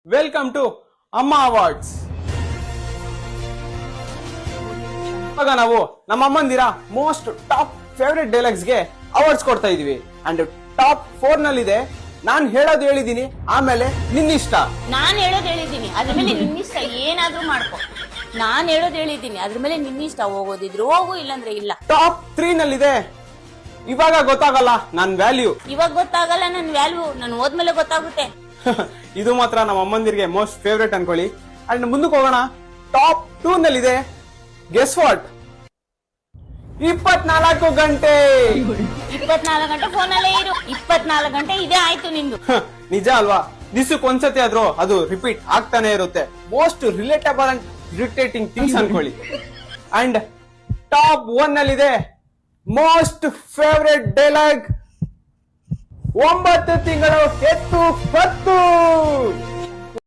Welcome to ಅಮ್ಮ awards. ಇವಾಗ ನಾವು ನಮ್ಮ ಅಮ್ಮಂದಿರ ಮೋಸ್ಟ್ ಟಾಪ್ ಫೇವರೇಟ್ ಡೈಲಾಗ್ಸ್ಗೆ ಅವಾರ್ಡ್ಸ್ ಕೊಡ್ತಾ ಇದೀವಿ. ಅಂಡ್ ಟಾಪ್ 4 ನಲ್ಲಿದೆ ನಾನ್ ಹೇಳೋದು ಹೇಳಿದೀನಿ, ಆಮೇಲೆ ನಿನ್ನಿಷ್ಟ. ನಾನ್ ಹೇಳೋದು ಹೇಳಿದೀನಿ, ಅದ್ರ ಮೇಲೆ ನಿನ್ನಿಷ್ಟ, ಏನಾದ್ರೂ ಮಾಡ್ಕೊ. ನಾನ್ ಹೇಳೋದು ಹೇಳಿದೀನಿ, ಅದ್ರ ಮೇಲೆ ನಿನ್ನಿಷ್ಟ. ಹೋಗೋದಿದ್ರು ಹೋಗು, ಇಲ್ಲಾಂದ್ರೆ ಇಲ್ಲ. ಟಾಪ್ 3 ನಲ್ಲಿದೆ ಇವಾಗ ಗೊತ್ತಾಗಲ್ಲ ನನ್ ವ್ಯಾಲ್ಯೂ. ಇವಾಗ ಗೊತ್ತಾಗಲ್ಲ ನನ್ ವ್ಯಾಲ್ಯೂ, ನಾನು ಹೋದ್ಮೇಲೆ ಗೊತ್ತಾಗುತ್ತೆ. ಇದು ಮಾತ್ರ ನಮ್ಮ ಅಮ್ಮಂದಿರಿಗೆ ಮೋಸ್ಟ್ ಫೇವರೇಟ್ ಅನ್ಕೊಳ್ಳಿ. ಅಂಡ್ ಮುಂದಕ್ಕೆ ಹೋಗೋಣ. ಟಾಪ್ 2 ನಲ್ಲಿದೆ ಗೆಸ್ ವಾಟ್, 24 ಗಂಟೆ. 24 ಗಂಟೆ ಫೋನಲ್ಲೇ ಇರು. 24 ಗಂಟೆ ಇದೇ ಆಯ್ತು ನಿಂದು. ನಿಜ ಅಲ್ವಾ? ದಿವ್ಸಕ್ಕೆ ಒಂದ್ಸತಿ ಆದ್ರೂ ಅದು ರಿಪೀಟ್ ಆಗ್ತಾನೆ ಇರುತ್ತೆ. Most relatable and irritating things ಅನ್ಕೊಳ್ಳಿ. ಅಂಡ್ ಟಾಪ್ 1 ನಲ್ಲಿದೆ ಮೋಸ್ಟ್ ಫೇವರೇಟ್ ಡೈಲಾಗ್, 9 ತಿಂಗಳು ಎತ್ತು 10.